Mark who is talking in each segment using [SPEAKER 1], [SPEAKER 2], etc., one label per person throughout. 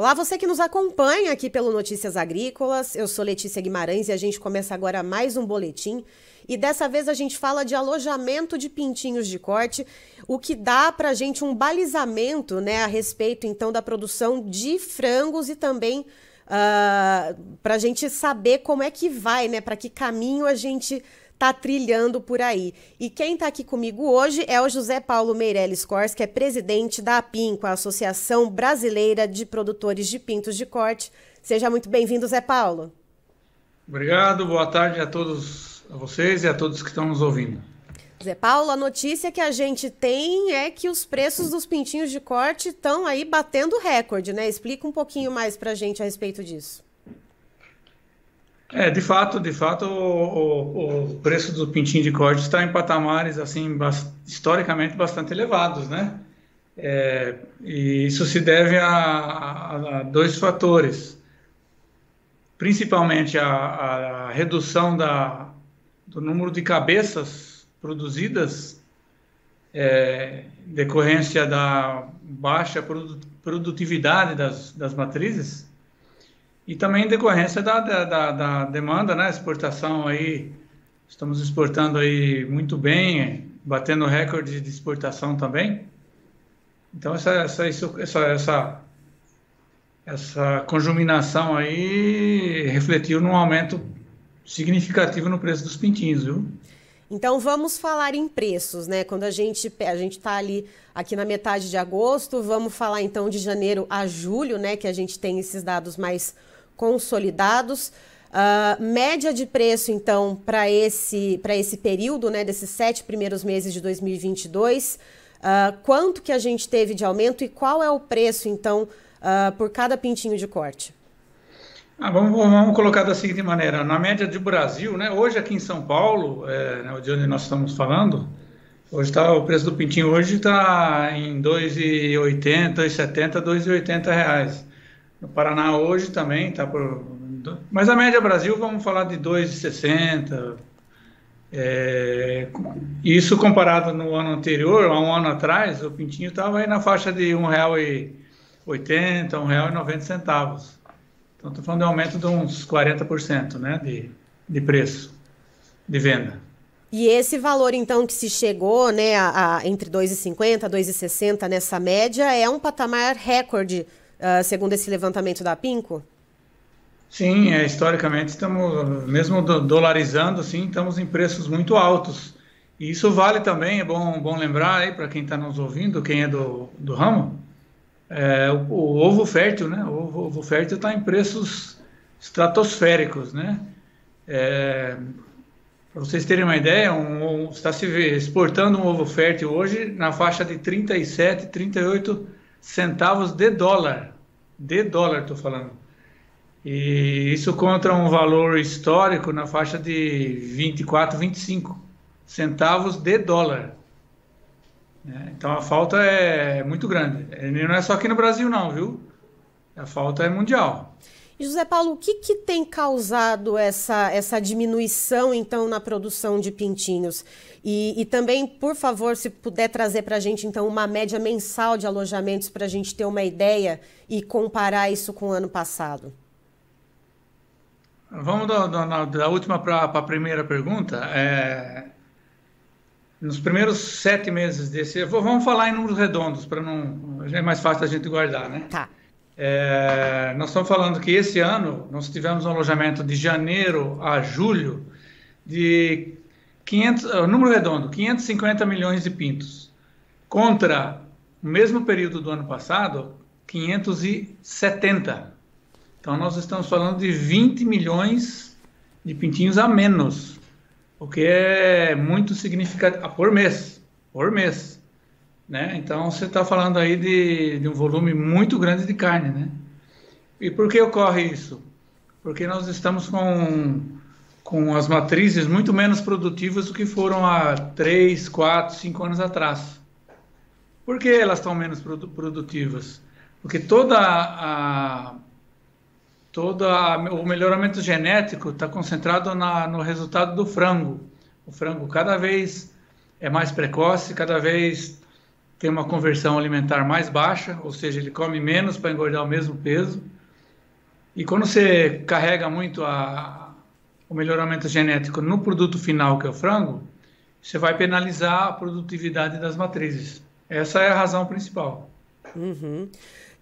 [SPEAKER 1] Olá, você que nos acompanha aqui pelo Notícias Agrícolas. Eu sou Letícia Guimarães e a gente começa agora mais um boletim. E dessa vez a gente fala de alojamento de pintinhos de corte, o que dá para a gente um balizamento, né, a respeito então da produção de frangos e também para a gente saber como é que vai, né, para que caminho a gente está trilhando por aí. E quem está aqui comigo hoje é o José Paulo Meirelles Cors, que é presidente da APINCO, a Associação Brasileira de Produtores de Pintos de Corte. Seja muito bem-vindo, Zé Paulo.
[SPEAKER 2] Obrigado, boa tarde a todos, a vocês e a todos que estão nos ouvindo.
[SPEAKER 1] Zé Paulo, a notícia que a gente tem é que os preços dos pintinhos de corte estão aí batendo recorde, né? Explica um pouquinho mais para a gente a respeito disso.
[SPEAKER 2] De fato, o preço do pintinho de corte está em patamares assim historicamente bastante elevados, né? E isso se deve a dois fatores, principalmente a redução do número de cabeças produzidas, decorrência da baixa produtividade das matrizes. E também em decorrência da demanda, né? Exportação aí, estamos exportando aí muito bem, batendo recorde de exportação também. Então essa conjuminação aí refletiu num aumento significativo no preço dos pintinhos, viu?
[SPEAKER 1] Então vamos falar em preços, né? Quando a gente está ali aqui na metade de agosto, vamos falar então de janeiro a julho, né? Que a gente tem esses dados mais consolidados. Média de preço, então, para esse período, né, desses 7 primeiros meses de 2022, quanto que a gente teve de aumento e qual é o preço, então, por cada pintinho de corte?
[SPEAKER 2] Vamos colocar da seguinte maneira, na média do Brasil, né, hoje aqui em São Paulo, de onde nós estamos falando, hoje o preço do pintinho hoje está em R$ 2,80, R$ 2,70, R$ 2,80 reais. No Paraná hoje também está por... Mas a média Brasil, vamos falar de 2,60. Isso comparado no ano anterior, há um ano atrás, o pintinho estava aí na faixa de R$ 1,80, R$ 1,90. Então, estou falando de um aumento de uns 40%, né, de preço de venda.
[SPEAKER 1] E esse valor, então, que se chegou, né, entre 2,50 e 2,60 nessa média, é um patamar recorde, segundo esse levantamento da APINCO?
[SPEAKER 2] Sim, historicamente estamos, mesmo dolarizando, sim, estamos em preços muito altos. E isso vale também, é bom lembrar aí para quem está nos ouvindo, quem é do ramo, o ovo fértil, né? O ovo fértil está em preços estratosféricos, né? Para vocês terem uma ideia, está se exportando um ovo fértil hoje na faixa de 37, 38 centavos de dólar. De dólar, estou falando. E isso contra um valor histórico na faixa de 24, 25 centavos de dólar. Então a falta é muito grande. Não é só aqui no Brasil não, viu? A falta é mundial.
[SPEAKER 1] E José Paulo, o que tem causado essa diminuição, então, na produção de pintinhos? E também, por favor, se puder trazer para a gente, então, uma média mensal de alojamentos para a gente ter uma ideia e comparar isso com o ano passado.
[SPEAKER 2] Vamos da última para a primeira pergunta. Nos primeiros 7 meses desse... Vamos falar em números redondos, para não... Já é mais fácil a gente guardar, né?
[SPEAKER 1] Tá.
[SPEAKER 2] Nós estamos falando que esse ano nós tivemos um alojamento de janeiro a julho de 500, número redondo, 550 milhões de pintos, contra o mesmo período do ano passado, 570. Então nós estamos falando de 20 milhões de pintinhos a menos, o que é muito significativo, por mês, né? Então você está falando aí de um volume muito grande de carne, né? E por que ocorre isso? Porque nós estamos com as matrizes muito menos produtivas do que foram há 3, 4, 5 anos atrás. Por que elas estão menos produtivas? Porque o melhoramento genético está concentrado no resultado do frango. O frango cada vez é mais precoce, cada vez tem uma conversão alimentar mais baixa, ou seja, ele come menos para engordar o mesmo peso. E quando você carrega muito o melhoramento genético no produto final, que é o frango, você vai penalizar a produtividade das matrizes. Essa é a razão principal.
[SPEAKER 1] Uhum.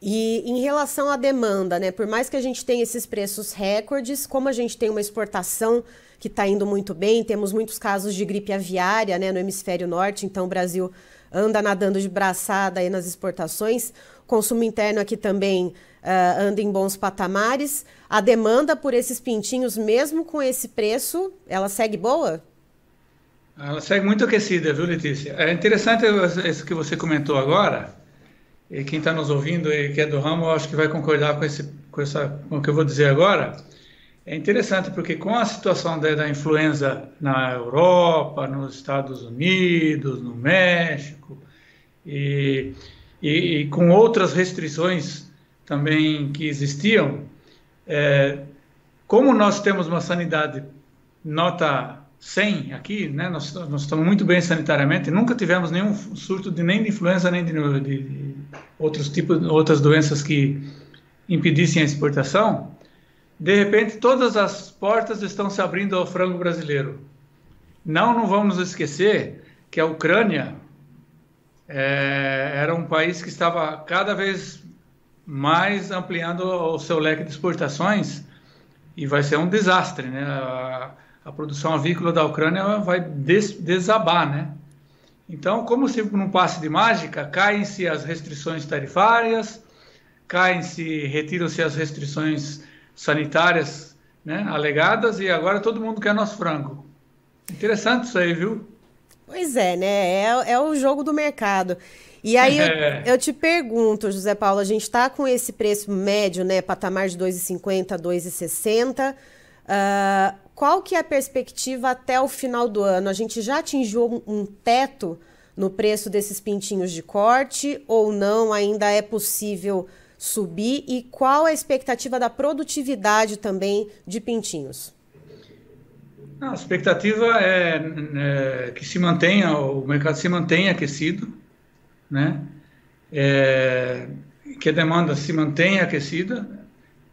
[SPEAKER 1] E em relação à demanda, né? Por mais que a gente tenha esses preços recordes, como a gente tem uma exportação que está indo muito bem, temos muitos casos de gripe aviária, né, no hemisfério norte, então o Brasil anda nadando de braçada aí nas exportações. Consumo interno aqui também anda em bons patamares. A demanda por esses pintinhos, mesmo com esse preço, ela segue boa?
[SPEAKER 2] Ela segue muito aquecida, viu, Letícia? É interessante isso que você comentou agora, e quem está nos ouvindo e que é do ramo, eu acho que vai concordar com o que eu vou dizer agora. É interessante porque com a situação da influenza na Europa, nos Estados Unidos, no México, e com outras restrições também que existiam, como nós temos uma sanidade nota 100 aqui, né, nós estamos muito bem sanitariamente, nunca tivemos nenhum surto nem de influenza, nem de outras doenças que impedissem a exportação. De repente, todas as portas estão se abrindo ao frango brasileiro. Não vamos nos esquecer que a Ucrânia era um país que estava cada vez mais ampliando o seu leque de exportações e vai ser um desastre, né? A produção avícola da Ucrânia vai desabar, né? Então, como se num passe de mágica, caem-se as restrições tarifárias, retiram-se as restrições sanitárias, né, alegadas, e agora todo mundo quer nosso frango. Interessante isso aí, viu?
[SPEAKER 1] Pois é, né? É o jogo do mercado. E aí eu te pergunto, José Paulo, a gente está com esse preço médio, né, patamar de 2,50, 2,60. Qual que é a perspectiva até o final do ano? A gente já atingiu um teto no preço desses pintinhos de corte ou não? Ainda é possível subir? E qual a expectativa da produtividade também de pintinhos?
[SPEAKER 2] A expectativa é que o mercado se mantenha aquecido, né? Que a demanda se mantenha aquecida,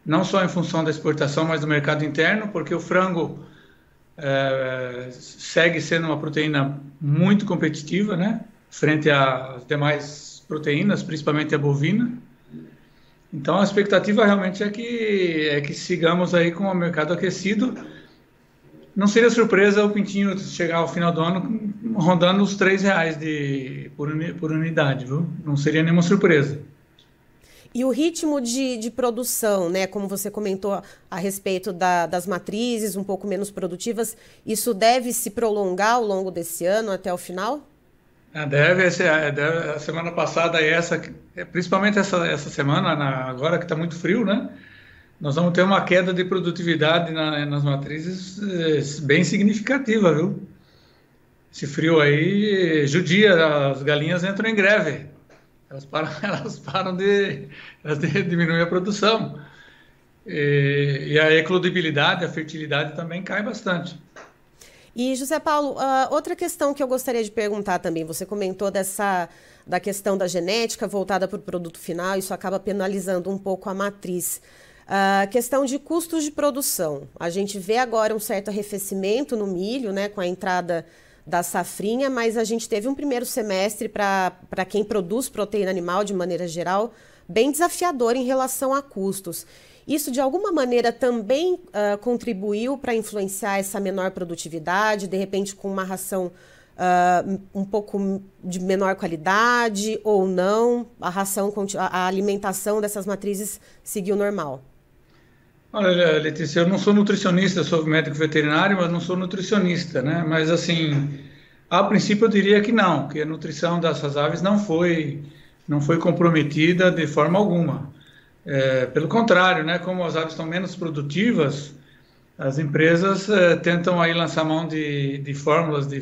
[SPEAKER 2] não só em função da exportação, mas do mercado interno, porque o frango segue sendo uma proteína muito competitiva, né? Frente às demais proteínas, principalmente a bovina. Então, a expectativa realmente é que sigamos aí com o mercado aquecido. Não seria surpresa o pintinho chegar ao final do ano rondando os R$3 por unidade, viu? Não seria nenhuma surpresa.
[SPEAKER 1] E o ritmo de produção, né, como você comentou a respeito das matrizes um pouco menos produtivas, isso deve se prolongar ao longo desse ano até o final?
[SPEAKER 2] Deve. A semana passada e principalmente essa semana, agora que está muito frio, né? Nós vamos ter uma queda de produtividade nas matrizes bem significativa, viu? Esse frio aí judia, as galinhas entram em greve. Elas diminuem a produção. E a eclodibilidade, a fertilidade também cai bastante.
[SPEAKER 1] E, José Paulo, outra questão que eu gostaria de perguntar também, você comentou da questão da genética voltada para o produto final, isso acaba penalizando um pouco a matriz. A questão de custos de produção. A gente vê agora um certo arrefecimento no milho, né, com a entrada da safrinha, mas a gente teve um primeiro semestre para quem produz proteína animal, de maneira geral, bem desafiador em relação a custos. Isso, de alguma maneira, também contribuiu para influenciar essa menor produtividade, de repente com uma ração um pouco de menor qualidade ou não? A alimentação dessas matrizes seguiu normal?
[SPEAKER 2] Olha, Letícia, eu não sou nutricionista, sou médico veterinário, mas não sou nutricionista, né? Mas, assim, a princípio eu diria que não, que a nutrição dessas aves não foi comprometida de forma alguma. Pelo contrário, né? Como as aves estão menos produtivas, as empresas tentam aí lançar mão de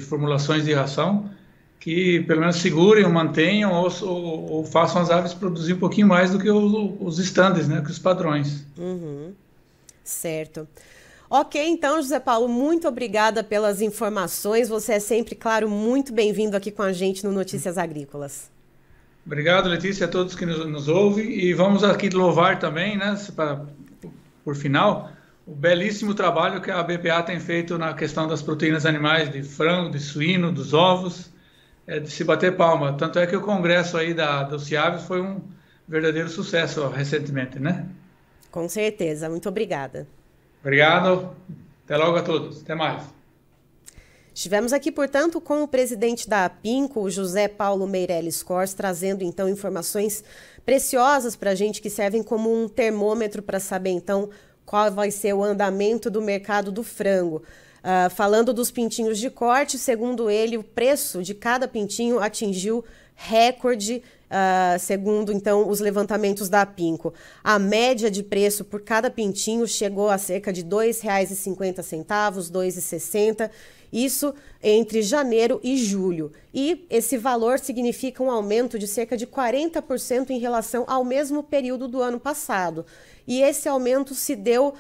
[SPEAKER 2] formulações de ração que pelo menos segurem ou mantenham ou façam as aves produzir um pouquinho mais do que os estándares, né? Que os padrões.
[SPEAKER 1] Uhum. Certo. Ok, então, José Paulo, muito obrigada pelas informações. Você é sempre, claro, muito bem-vindo aqui com a gente no Notícias Agrícolas.
[SPEAKER 2] Obrigado, Letícia, a todos que nos ouvem. E vamos aqui louvar também, né, por final, o belíssimo trabalho que a BPA tem feito na questão das proteínas animais, de frango, de suíno, dos ovos, de se bater palma. Tanto é que o congresso aí do CIAVES foi um verdadeiro sucesso recentemente, né?
[SPEAKER 1] Com certeza. Muito obrigada.
[SPEAKER 2] Obrigado. Até logo a todos. Até mais.
[SPEAKER 1] Estivemos aqui, portanto, com o presidente da APINCO, o José Paulo Meirelles Cors, trazendo, então, informações preciosas para a gente que servem como um termômetro para saber, então, qual vai ser o andamento do mercado do frango. Falando dos pintinhos de corte, segundo ele, o preço de cada pintinho atingiu recorde, segundo, então, os levantamentos da APINCO. A média de preço por cada pintinho chegou a cerca de R$ 2,50, R$ 2,60, isso entre janeiro e julho. E esse valor significa um aumento de cerca de 40% em relação ao mesmo período do ano passado. E esse aumento se deu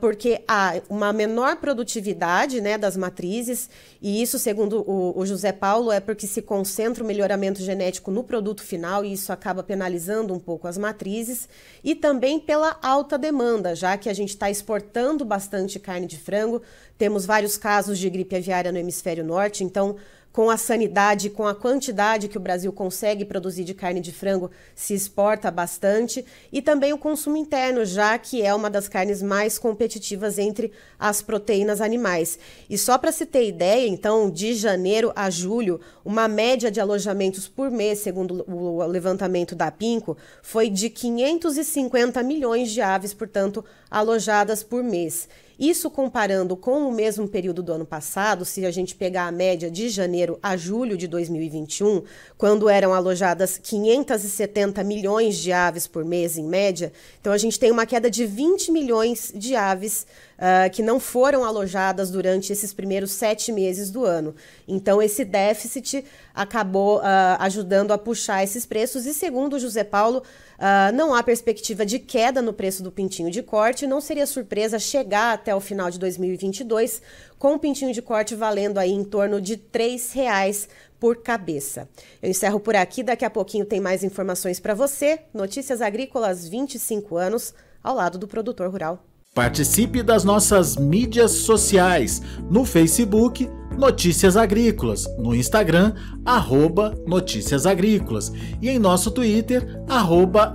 [SPEAKER 1] porque há uma menor produtividade, né, das matrizes, e isso, segundo o José Paulo, é porque se concentra o melhoramento genético no produto final e isso acaba penalizando um pouco as matrizes, e também pela alta demanda, já que a gente está exportando bastante carne de frango, temos vários casos de gripe aviária no hemisfério norte, então, com a sanidade, com a quantidade que o Brasil consegue produzir de carne de frango, se exporta bastante, e também o consumo interno, já que é uma das carnes mais competitivas entre as proteínas animais. E só para se ter ideia, então, de janeiro a julho, uma média de alojamentos por mês, segundo o levantamento da APINCO, foi de 550 milhões de aves, portanto, alojadas por mês. Isso comparando com o mesmo período do ano passado, se a gente pegar a média de janeiro a julho de 2021, quando eram alojadas 570 milhões de aves por mês em média, então a gente tem uma queda de 20 milhões de aves que não foram alojadas durante esses primeiros 7 meses do ano. Então esse déficit acabou ajudando a puxar esses preços e, segundo o José Paulo, não há perspectiva de queda no preço do pintinho de corte, não seria surpresa chegar até o final de 2022 com o pintinho de corte valendo aí em torno de R$ 3,00 por cabeça. Eu encerro por aqui, daqui a pouquinho tem mais informações para você. Notícias Agrícolas, 25 anos, ao lado do produtor rural.
[SPEAKER 3] Participe das nossas mídias sociais, no Facebook, Notícias Agrícolas, no Instagram, @Notícias Agrícolas e em nosso Twitter,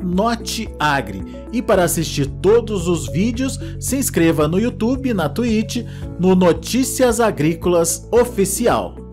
[SPEAKER 3] @Noteagri. E para assistir todos os vídeos, se inscreva no YouTube, na Twitch, no Notícias Agrícolas Oficial.